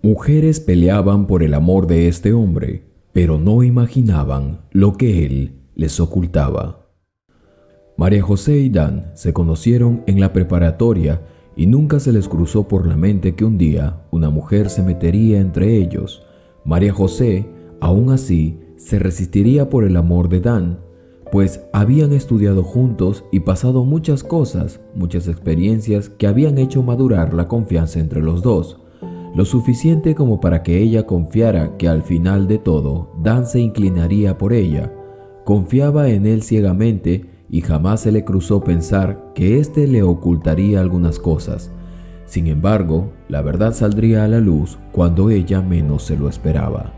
Mujeres peleaban por el amor de este hombre, pero no imaginaban lo que él les ocultaba. María José y Dan se conocieron en la preparatoria y nunca se les cruzó por la mente que un día una mujer se metería entre ellos. María José, aún así, se resistiría por el amor de Dan, pues habían estudiado juntos y pasado muchas cosas, muchas experiencias que habían hecho madurar la confianza entre los dos, lo suficiente como para que ella confiara que al final de todo Dan se inclinaría por ella. Confiaba en él ciegamente y jamás se le cruzó pensar que éste le ocultaría algunas cosas. Sin embargo, la verdad saldría a la luz cuando ella menos se lo esperaba.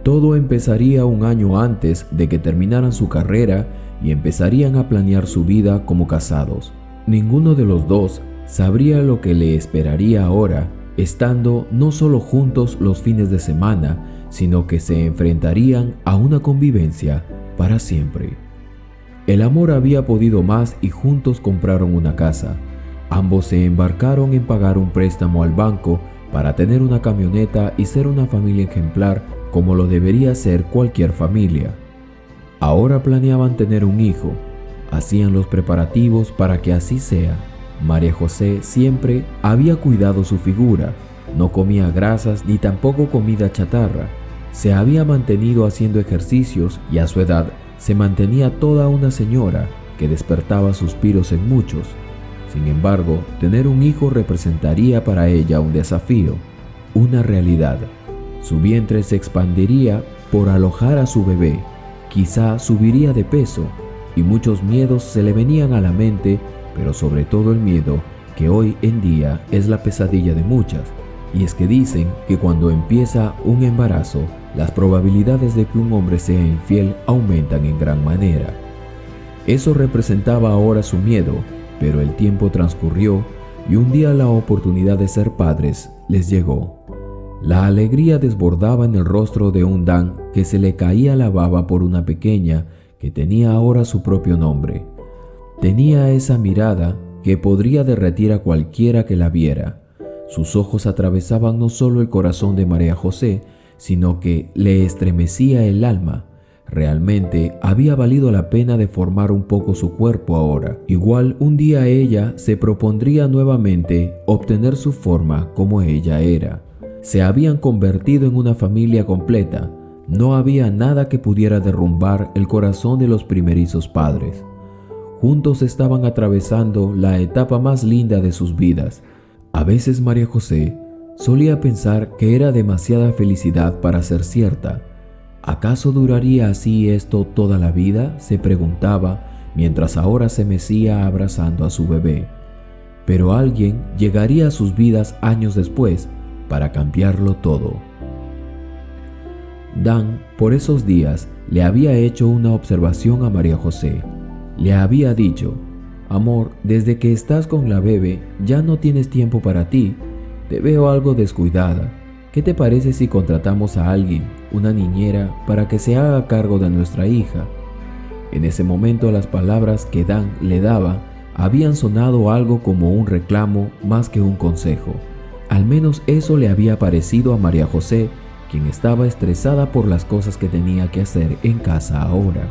Todo empezaría un año antes de que terminaran su carrera y empezarían a planear su vida como casados. Ninguno de los dos sabría lo que le esperaría ahora, estando no solo juntos los fines de semana, sino que se enfrentarían a una convivencia para siempre. El amor había podido más y juntos compraron una casa. Ambos se embarcaron en pagar un préstamo al banco para tener una camioneta y ser una familia ejemplar como lo debería ser cualquier familia. Ahora planeaban tener un hijo. Hacían los preparativos para que así sea. María José siempre había cuidado su figura. No comía grasas ni tampoco comida chatarra. Se había mantenido haciendo ejercicios y a su edad se mantenía toda una señora que despertaba suspiros en muchos. Sin embargo, tener un hijo representaría para ella un desafío, una realidad. Su vientre se expandiría por alojar a su bebé, quizá subiría de peso y muchos miedos se le venían a la mente, pero sobre todo el miedo que hoy en día es la pesadilla de muchas, y es que dicen que cuando empieza un embarazo, las probabilidades de que un hombre sea infiel aumentan en gran manera. Eso representaba ahora su miedo, pero el tiempo transcurrió y un día la oportunidad de ser padres les llegó. La alegría desbordaba en el rostro de un Dan que se le caía la baba por una pequeña que tenía ahora su propio nombre. Tenía esa mirada que podría derretir a cualquiera que la viera. Sus ojos atravesaban no solo el corazón de María José, sino que le estremecía el alma. Realmente había valido la pena deformar un poco su cuerpo ahora. Igual un día ella se propondría nuevamente obtener su forma como ella era. Se habían convertido en una familia completa. No había nada que pudiera derrumbar el corazón de los primerizos padres. Juntos estaban atravesando la etapa más linda de sus vidas. A veces María José solía pensar que era demasiada felicidad para ser cierta. ¿Acaso duraría así esto toda la vida?, se preguntaba, mientras ahora se mecía abrazando a su bebé. Pero alguien llegaría a sus vidas años después para cambiarlo todo. Dan, por esos días, le había hecho una observación a María José. Le había dicho: «Amor, desde que estás con la bebé, ya no tienes tiempo para ti. Te veo algo descuidada. ¿Qué te parece si contratamos a alguien, una niñera, para que se haga cargo de nuestra hija?» En ese momento las palabras que Dan le daba habían sonado algo como un reclamo más que un consejo. Al menos eso le había parecido a María José, quien estaba estresada por las cosas que tenía que hacer en casa ahora.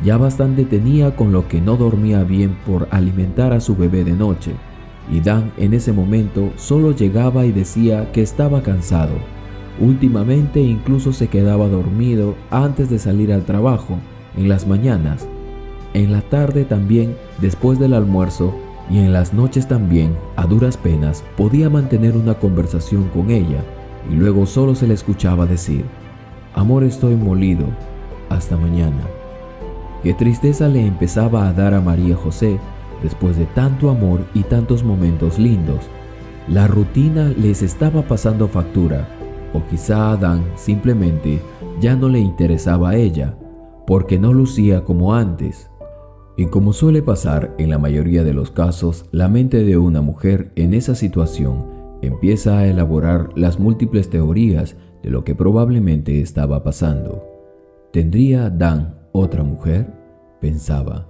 Ya bastante tenía con lo que no dormía bien por alimentar a su bebé de noche, y Dan en ese momento solo llegaba y decía que estaba cansado. Últimamente incluso se quedaba dormido antes de salir al trabajo, en las mañanas, en la tarde también después del almuerzo y en las noches también, a duras penas, podía mantener una conversación con ella y luego solo se le escuchaba decir: «Amor, estoy molido, hasta mañana». Qué tristeza le empezaba a dar a María José después de tanto amor y tantos momentos lindos. La rutina les estaba pasando factura, o quizá a Dan simplemente ya no le interesaba a ella, porque no lucía como antes. Y como suele pasar en la mayoría de los casos, la mente de una mujer en esa situación empieza a elaborar las múltiples teorías de lo que probablemente estaba pasando. ¿Tendría Dan otra mujer?, pensaba.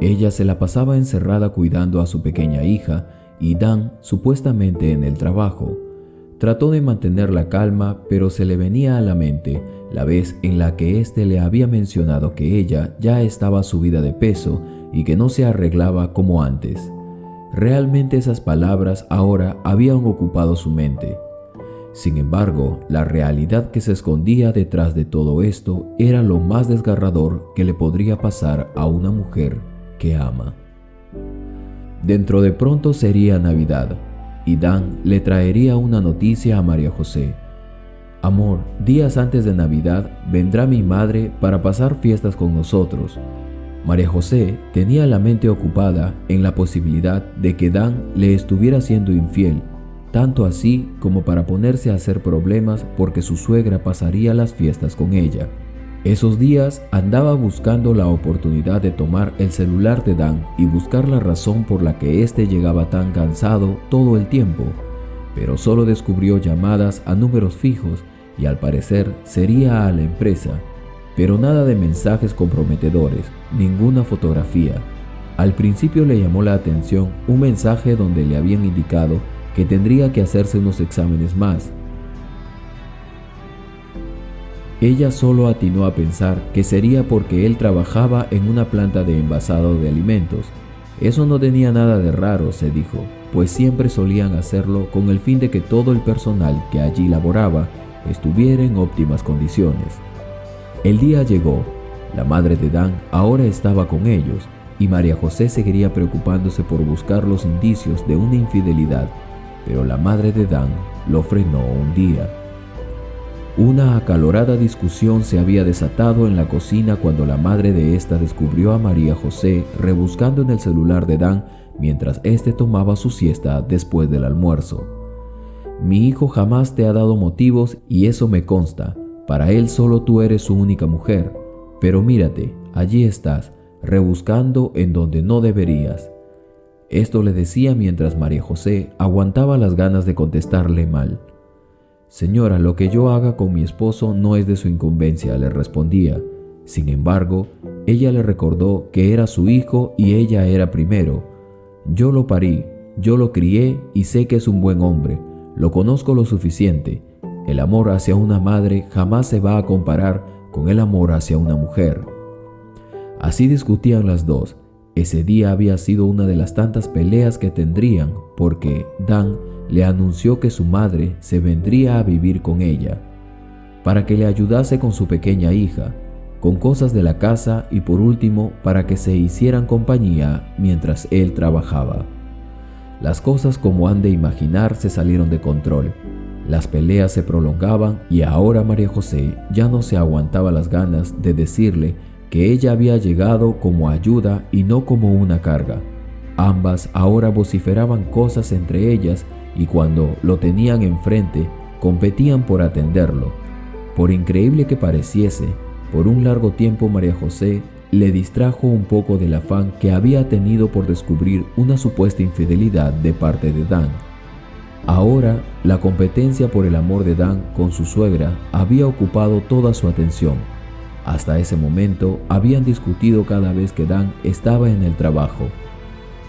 Ella se la pasaba encerrada cuidando a su pequeña hija y Dan supuestamente en el trabajo. Trató de mantener la calma, pero se le venía a la mente la vez en la que éste le había mencionado que ella ya estaba subida de peso y que no se arreglaba como antes. Realmente esas palabras ahora habían ocupado su mente. Sin embargo, la realidad que se escondía detrás de todo esto era lo más desgarrador que le podría pasar a una mujer que ama. Dentro de pronto sería Navidad, y Dan le traería una noticia a María José. Amor, días antes de Navidad vendrá mi madre para pasar fiestas con nosotros. María José tenía la mente ocupada en la posibilidad de que Dan le estuviera siendo infiel, tanto así como para ponerse a hacer problemas porque su suegra pasaría las fiestas con ella. Esos días andaba buscando la oportunidad de tomar el celular de Dan y buscar la razón por la que éste llegaba tan cansado todo el tiempo, pero solo descubrió llamadas a números fijos y al parecer sería a la empresa, pero nada de mensajes comprometedores, ninguna fotografía. Al principio le llamó la atención un mensaje donde le habían indicado que tendría que hacerse unos exámenes más. Ella solo atinó a pensar que sería porque él trabajaba en una planta de envasado de alimentos. Eso no tenía nada de raro, se dijo, pues siempre solían hacerlo con el fin de que todo el personal que allí laboraba estuviera en óptimas condiciones. El día llegó. La madre de Dan ahora estaba con ellos y María José seguiría preocupándose por buscar los indicios de una infidelidad, pero la madre de Dan lo frenó un día. Una acalorada discusión se había desatado en la cocina cuando la madre de esta descubrió a María José rebuscando en el celular de Dan mientras éste tomaba su siesta después del almuerzo. Mi hijo jamás te ha dado motivos y eso me consta. Para él solo tú eres su única mujer. Pero mírate, allí estás, rebuscando en donde no deberías. Esto le decía mientras María José aguantaba las ganas de contestarle mal. Señora, lo que yo haga con mi esposo no es de su incumbencia, le respondía. Sin embargo, ella le recordó que era su hijo y ella era primero. Yo lo parí, yo lo crié y sé que es un buen hombre. Lo conozco lo suficiente. El amor hacia una madre jamás se va a comparar con el amor hacia una mujer. Así discutían las dos. Ese día había sido una de las tantas peleas que tendrían porque Dan le anunció que su madre se vendría a vivir con ella, para que le ayudase con su pequeña hija, con cosas de la casa y por último para que se hicieran compañía mientras él trabajaba. Las cosas, como han de imaginar, se salieron de control. Las peleas se prolongaban y ahora María José ya no se aguantaba las ganas de decirle que ella había llegado como ayuda y no como una carga. Ambas ahora vociferaban cosas entre ellas y cuando lo tenían enfrente, competían por atenderlo. Por increíble que pareciese, por un largo tiempo María José le distrajo un poco del afán que había tenido por descubrir una supuesta infidelidad de parte de Dan. Ahora, la competencia por el amor de Dan con su suegra había ocupado toda su atención. Hasta ese momento habían discutido cada vez que Dan estaba en el trabajo,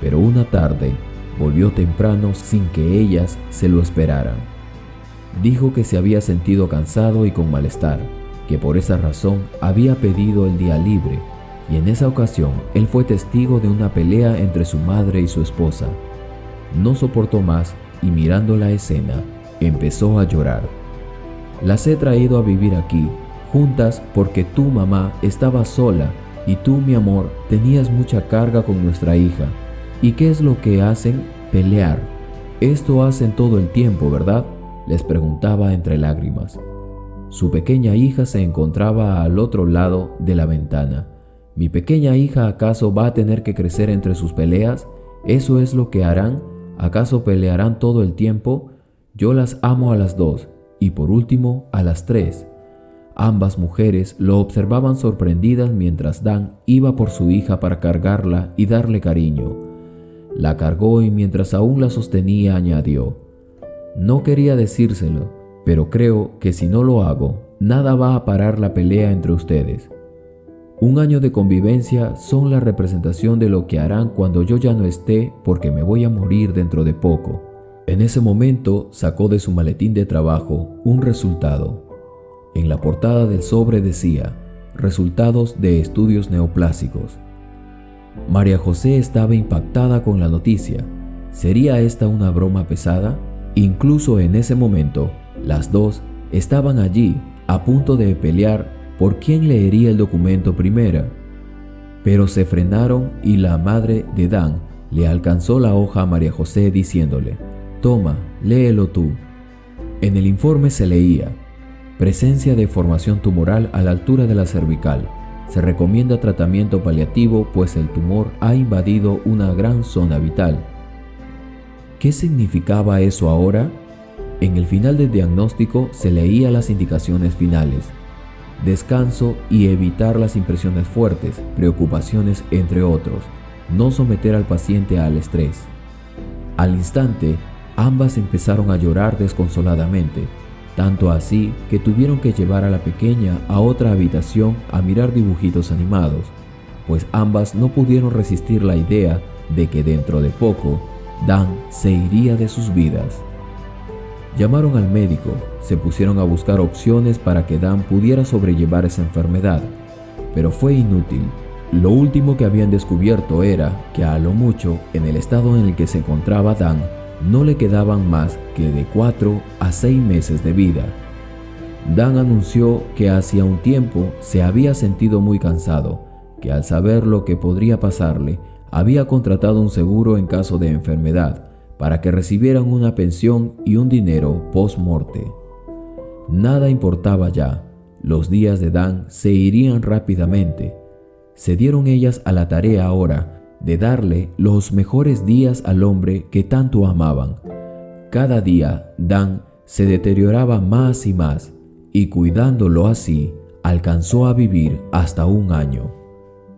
pero una tarde volvió temprano sin que ellas se lo esperaran. Dijo que se había sentido cansado y con malestar, que por esa razón había pedido el día libre, y en esa ocasión él fue testigo de una pelea entre su madre y su esposa. No soportó más y mirando la escena, empezó a llorar. Las he traído a vivir aquí, juntas porque tu mamá estaba sola y tú, mi amor, tenías mucha carga con nuestra hija. ¿Y qué es lo que hacen? Pelear. Esto hacen todo el tiempo, ¿verdad?, les preguntaba entre lágrimas. Su pequeña hija se encontraba al otro lado de la ventana. ¿Mi pequeña hija acaso va a tener que crecer entre sus peleas? ¿Eso es lo que harán? ¿Acaso pelearán todo el tiempo? Yo las amo a las dos, y por último a las tres. Ambas mujeres lo observaban sorprendidas mientras Dan iba por su hija para cargarla y darle cariño. La cargó y mientras aún la sostenía añadió: no quería decírselo, pero creo que si no lo hago, nada va a parar la pelea entre ustedes. Un año de convivencia son la representación de lo que harán cuando yo ya no esté, porque me voy a morir dentro de poco. En ese momento sacó de su maletín de trabajo un resultado. En la portada del sobre decía: resultados de estudios neoplásicos. María José estaba impactada con la noticia. ¿Sería esta una broma pesada? Incluso en ese momento, las dos estaban allí, a punto de pelear por quién leería el documento primero. Pero se frenaron y la madre de Dan le alcanzó la hoja a María José diciéndole: «Toma, léelo tú». En el informe se leía: presencia de formación tumoral a la altura de la cervical. Se recomienda tratamiento paliativo pues el tumor ha invadido una gran zona vital. ¿Qué significaba eso ahora? En el final del diagnóstico se leía las indicaciones finales: descanso y evitar las impresiones fuertes, preocupaciones entre otros, no someter al paciente al estrés. Al instante, ambas empezaron a llorar desconsoladamente, tanto así que tuvieron que llevar a la pequeña a otra habitación a mirar dibujitos animados, pues ambas no pudieron resistir la idea de que dentro de poco Dan se iría de sus vidas. Llamaron al médico, se pusieron a buscar opciones para que Dan pudiera sobrellevar esa enfermedad, pero fue inútil. Lo último que habían descubierto era que a lo mucho, en el estado en el que se encontraba Dan, no le quedaban más que de 4 a 6 meses de vida. Dan anunció que hacía un tiempo se había sentido muy cansado, que al saber lo que podría pasarle, había contratado un seguro en caso de enfermedad, para que recibieran una pensión y un dinero post-morte. Nada importaba ya, los días de Dan se irían rápidamente. Se dieron ellas a la tarea ahora de darle los mejores días al hombre que tanto amaban. Cada día Dan se deterioraba más y más, y cuidándolo así, alcanzó a vivir hasta 1 año.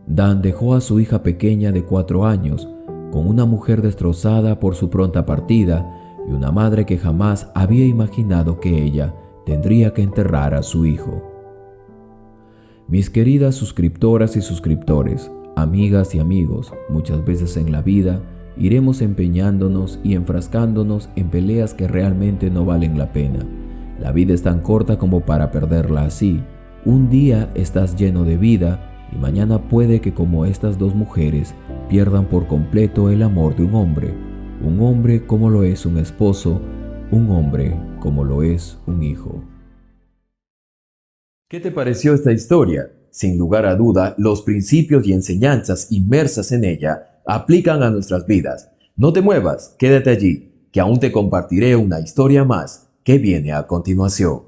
Dan dejó a su hija pequeña de 4 años, con una mujer destrozada por su pronta partida y una madre que jamás había imaginado que ella tendría que enterrar a su hijo. Mis queridas suscriptoras y suscriptores, amigas y amigos, muchas veces en la vida iremos empeñándonos y enfrascándonos en peleas que realmente no valen la pena. La vida es tan corta como para perderla así. Un día estás lleno de vida y mañana puede que, como estas dos mujeres, pierdan por completo el amor de un hombre como lo es un esposo, un hombre como lo es un hijo. ¿Qué te pareció esta historia? Sin lugar a duda, los principios y enseñanzas inmersas en ella aplican a nuestras vidas. No te muevas, quédate allí, que aún te compartiré una historia más que viene a continuación.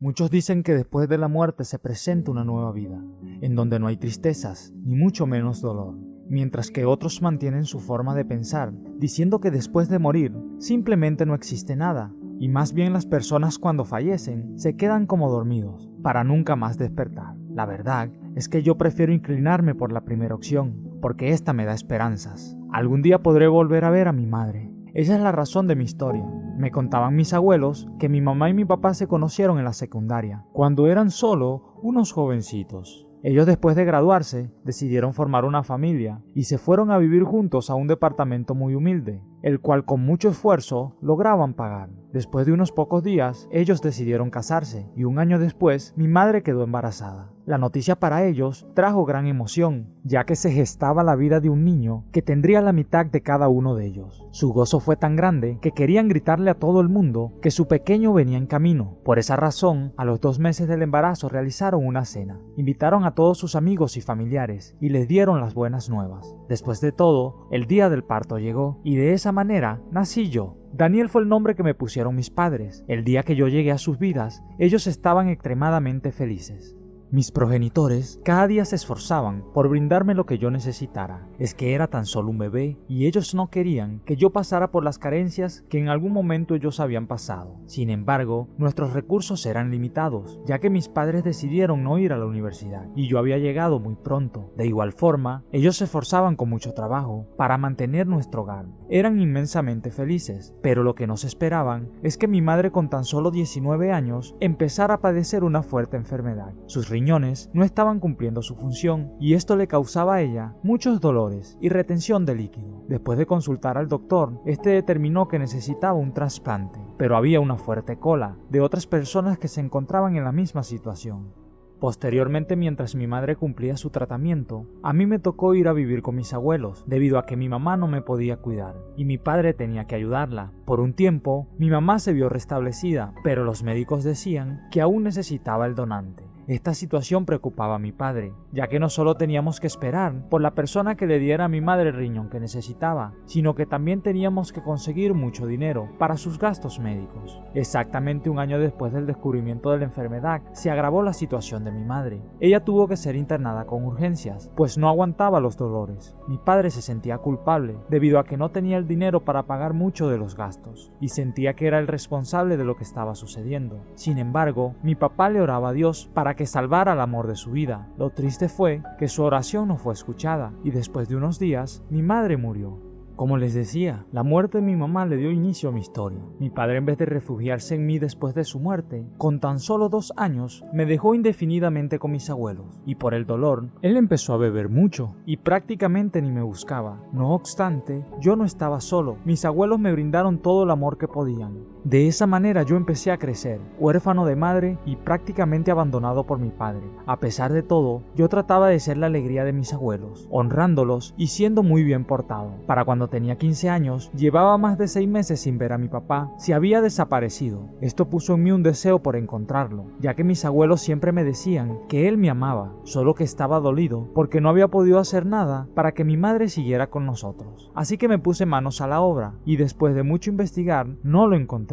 Muchos dicen que después de la muerte se presenta una nueva vida, en donde no hay tristezas, ni mucho menos dolor, mientras que otros mantienen su forma de pensar, diciendo que después de morir simplemente no existe nada, y más bien las personas cuando fallecen se quedan como dormidos, para nunca más despertar. La verdad es que yo prefiero inclinarme por la primera opción, porque esta me da esperanzas. Algún día podré volver a ver a mi madre. Esa es la razón de mi historia. Me contaban mis abuelos que mi mamá y mi papá se conocieron en la secundaria, cuando eran solo unos jovencitos. Ellos, después de graduarse, decidieron formar una familia y se fueron a vivir juntos a un departamento muy humilde, el cual con mucho esfuerzo lograban pagar. Después de unos pocos días, ellos decidieron casarse y 1 año después, mi madre quedó embarazada. La noticia para ellos trajo gran emoción, ya que se gestaba la vida de un niño que tendría la mitad de cada uno de ellos. Su gozo fue tan grande que querían gritarle a todo el mundo que su pequeño venía en camino. Por esa razón, a los 2 meses del embarazo realizaron una cena. Invitaron a todos sus amigos y familiares y les dieron las buenas nuevas. Después de todo, el día del parto llegó y de esa manera nací yo. Daniel fue el nombre que me pusieron mis padres. El día que yo llegué a sus vidas, ellos estaban extremadamente felices. Mis progenitores cada día se esforzaban por brindarme lo que yo necesitara. Es que era tan solo un bebé y ellos no querían que yo pasara por las carencias que en algún momento ellos habían pasado. Sin embargo, nuestros recursos eran limitados, ya que mis padres decidieron no ir a la universidad y yo había llegado muy pronto. De igual forma, ellos se esforzaban con mucho trabajo para mantener nuestro hogar. Eran inmensamente felices, pero lo que no se esperaban es que mi madre, con tan solo 19 años, empezara a padecer una fuerte enfermedad. Sus riñones riñones no estaban cumpliendo su función y esto le causaba a ella muchos dolores y retención de líquido. Después de consultar al doctor, este determinó que necesitaba un trasplante, pero había una fuerte cola de otras personas que se encontraban en la misma situación. Posteriormente, mientras mi madre cumplía su tratamiento, a mí me tocó ir a vivir con mis abuelos, debido a que mi mamá no me podía cuidar, y mi padre tenía que ayudarla. Por un tiempo, mi mamá se vio restablecida, pero los médicos decían que aún necesitaba el donante. Esta situación preocupaba a mi padre, ya que no solo teníamos que esperar por la persona que le diera a mi madre el riñón que necesitaba, sino que también teníamos que conseguir mucho dinero para sus gastos médicos. Exactamente un año después del descubrimiento de la enfermedad, se agravó la situación de mi madre. Ella tuvo que ser internada con urgencias, pues no aguantaba los dolores. Mi padre se sentía culpable, debido a que no tenía el dinero para pagar mucho de los gastos, y sentía que era el responsable de lo que estaba sucediendo. Sin embargo, mi papá le oraba a Dios para que salvara al amor de su vida. Lo triste fue que su oración no fue escuchada, y después de unos días, mi madre murió. Como les decía, la muerte de mi mamá le dio inicio a mi historia. Mi padre, en vez de refugiarse en mí después de su muerte, con tan solo 2 años, me dejó indefinidamente con mis abuelos, y por el dolor, él empezó a beber mucho, y prácticamente ni me buscaba. No obstante, yo no estaba solo, mis abuelos me brindaron todo el amor que podían. De esa manera yo empecé a crecer, huérfano de madre y prácticamente abandonado por mi padre. A pesar de todo, yo trataba de ser la alegría de mis abuelos, honrándolos y siendo muy bien portado. Para cuando tenía 15 años, llevaba más de 6 meses sin ver a mi papá, se había desaparecido. Esto puso en mí un deseo por encontrarlo, ya que mis abuelos siempre me decían que él me amaba, solo que estaba dolido porque no había podido hacer nada para que mi madre siguiera con nosotros. Así que me puse manos a la obra y después de mucho investigar, no lo encontré.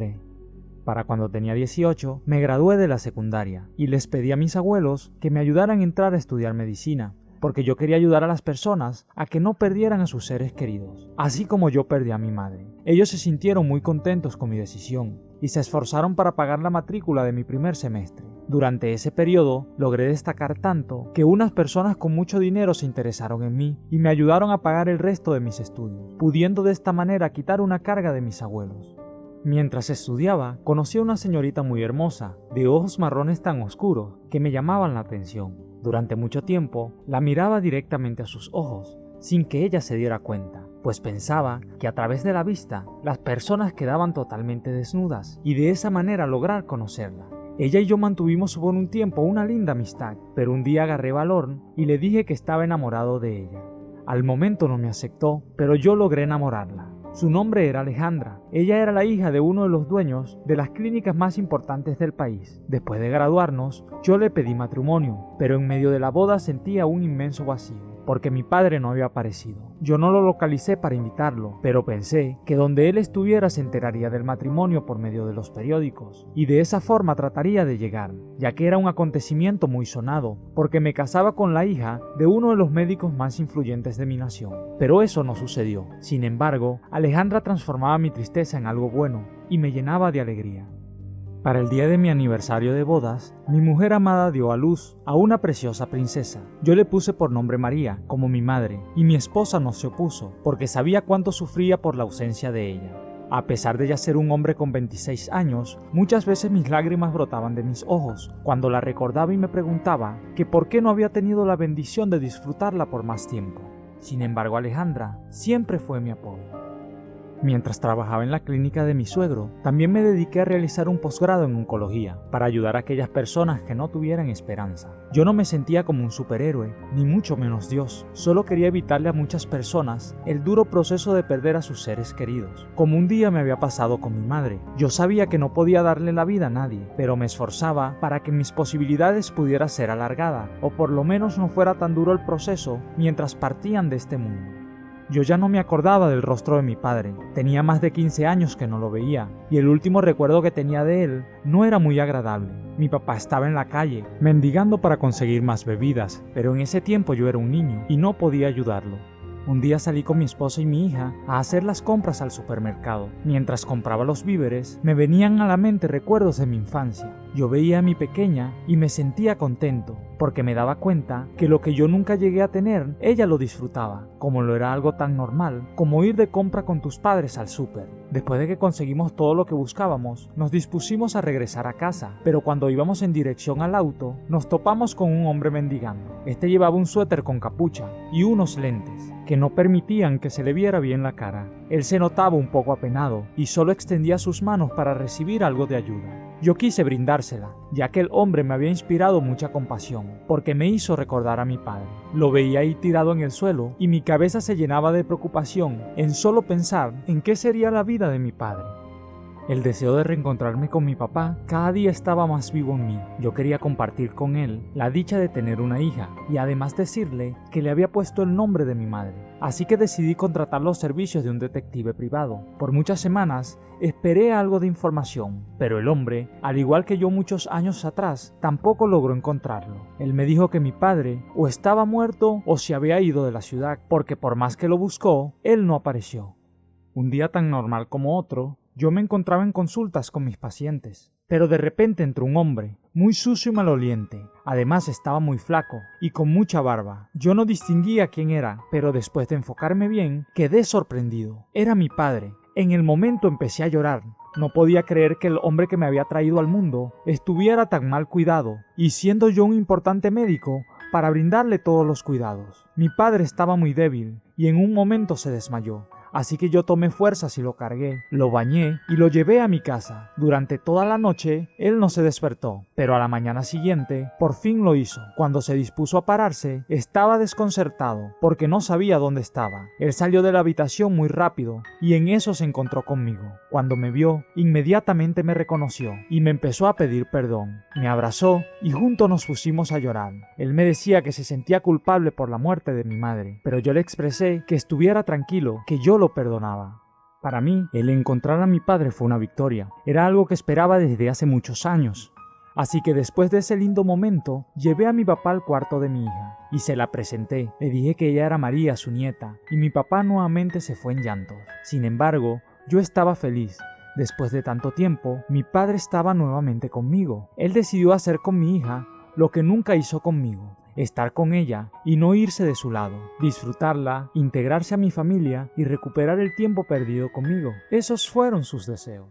Para cuando tenía 18, me gradué de la secundaria y les pedí a mis abuelos que me ayudaran a entrar a estudiar medicina, porque yo quería ayudar a las personas a que no perdieran a sus seres queridos, así como yo perdí a mi madre. Ellos se sintieron muy contentos con mi decisión y se esforzaron para pagar la matrícula de mi primer semestre. Durante ese periodo logré destacar tanto que unas personas con mucho dinero se interesaron en mí y me ayudaron a pagar el resto de mis estudios, pudiendo de esta manera quitar una carga de mis abuelos. Mientras estudiaba, conocí a una señorita muy hermosa, de ojos marrones tan oscuros, que me llamaban la atención. Durante mucho tiempo, la miraba directamente a sus ojos, sin que ella se diera cuenta, pues pensaba que a través de la vista, las personas quedaban totalmente desnudas, y de esa manera lograr conocerla. Ella y yo mantuvimos por un tiempo una linda amistad, pero un día agarré valor y le dije que estaba enamorado de ella. Al momento no me aceptó, pero yo logré enamorarla. Su nombre era Alejandra. Ella era la hija de uno de los dueños de las clínicas más importantes del país. Después de graduarnos, yo le pedí matrimonio, pero en medio de la boda sentía un inmenso vacío, porque mi padre no había aparecido. Yo no lo localicé para invitarlo, pero pensé que donde él estuviera se enteraría del matrimonio por medio de los periódicos, y de esa forma trataría de llegar, ya que era un acontecimiento muy sonado, porque me casaba con la hija de uno de los médicos más influyentes de mi nación. Pero eso no sucedió. Sin embargo, Alejandra transformaba mi tristeza en algo bueno, y me llenaba de alegría. Para el día de mi aniversario de bodas, mi mujer amada dio a luz a una preciosa princesa. Yo le puse por nombre María, como mi madre, y mi esposa no se opuso, porque sabía cuánto sufría por la ausencia de ella. A pesar de ya ser un hombre con 26 años, muchas veces mis lágrimas brotaban de mis ojos, cuando la recordaba y me preguntaba que por qué no había tenido la bendición de disfrutarla por más tiempo. Sin embargo, Alejandra siempre fue mi apoyo. Mientras trabajaba en la clínica de mi suegro, también me dediqué a realizar un posgrado en oncología para ayudar a aquellas personas que no tuvieran esperanza. Yo no me sentía como un superhéroe, ni mucho menos Dios, solo quería evitarle a muchas personas el duro proceso de perder a sus seres queridos, como un día me había pasado con mi madre. Yo sabía que no podía darle la vida a nadie, pero me esforzaba para que mis posibilidades pudiera ser alargada, o por lo menos no fuera tan duro el proceso mientras partían de este mundo. Yo ya no me acordaba del rostro de mi padre, tenía más de 15 años que no lo veía, y el último recuerdo que tenía de él no era muy agradable. Mi papá estaba en la calle, mendigando para conseguir más bebidas, pero en ese tiempo yo era un niño y no podía ayudarlo. Un día salí con mi esposa y mi hija a hacer las compras al supermercado. Mientras compraba los víveres, me venían a la mente recuerdos de mi infancia. Yo veía a mi pequeña y me sentía contento, porque me daba cuenta que lo que yo nunca llegué a tener, ella lo disfrutaba, como lo era algo tan normal como ir de compra con tus padres al súper. Después de que conseguimos todo lo que buscábamos, nos dispusimos a regresar a casa, pero cuando íbamos en dirección al auto, nos topamos con un hombre mendigando. Este llevaba un suéter con capucha y unos lentes, que no permitían que se le viera bien la cara. Él se notaba un poco apenado y solo extendía sus manos para recibir algo de ayuda. Yo quise brindársela, ya que el hombre me había inspirado mucha compasión, porque me hizo recordar a mi padre. Lo veía ahí tirado en el suelo y mi cabeza se llenaba de preocupación en solo pensar en qué sería la vida de mi padre. El deseo de reencontrarme con mi papá cada día estaba más vivo en mí. Yo quería compartir con él la dicha de tener una hija y además decirle que le había puesto el nombre de mi madre. Así que decidí contratar los servicios de un detective privado. Por muchas semanas esperé algo de información, pero el hombre, al igual que yo muchos años atrás, tampoco logró encontrarlo. Él me dijo que mi padre o estaba muerto o se había ido de la ciudad, porque por más que lo buscó, él no apareció. Un día tan normal como otro, yo me encontraba en consultas con mis pacientes, pero de repente entró un hombre, muy sucio y maloliente. Además estaba muy flaco y con mucha barba. Yo no distinguía quién era, pero después de enfocarme bien, quedé sorprendido. Era mi padre. En el momento empecé a llorar. No podía creer que el hombre que me había traído al mundo estuviera tan mal cuidado, y siendo yo un importante médico, para brindarle todos los cuidados. Mi padre estaba muy débil y en un momento se desmayó. Así que yo tomé fuerzas y lo cargué, lo bañé y lo llevé a mi casa. Durante toda la noche, él no se despertó, pero a la mañana siguiente, por fin lo hizo. Cuando se dispuso a pararse, estaba desconcertado, porque no sabía dónde estaba. Él salió de la habitación muy rápido, y en eso se encontró conmigo. Cuando me vio, inmediatamente me reconoció, y me empezó a pedir perdón. Me abrazó, y juntos nos pusimos a llorar. Él me decía que se sentía culpable por la muerte de mi madre, pero yo le expresé que estuviera tranquilo, que yo lo perdonaba. Para mí, el encontrar a mi padre fue una victoria. Era algo que esperaba desde hace muchos años. Así que después de ese lindo momento, llevé a mi papá al cuarto de mi hija y se la presenté. Le dije que ella era María, su nieta, y mi papá nuevamente se fue en llantos. Sin embargo, yo estaba feliz. Después de tanto tiempo, mi padre estaba nuevamente conmigo. Él decidió hacer con mi hija lo que nunca hizo conmigo: estar con ella y no irse de su lado, disfrutarla, integrarse a mi familia y recuperar el tiempo perdido conmigo. Esos fueron sus deseos.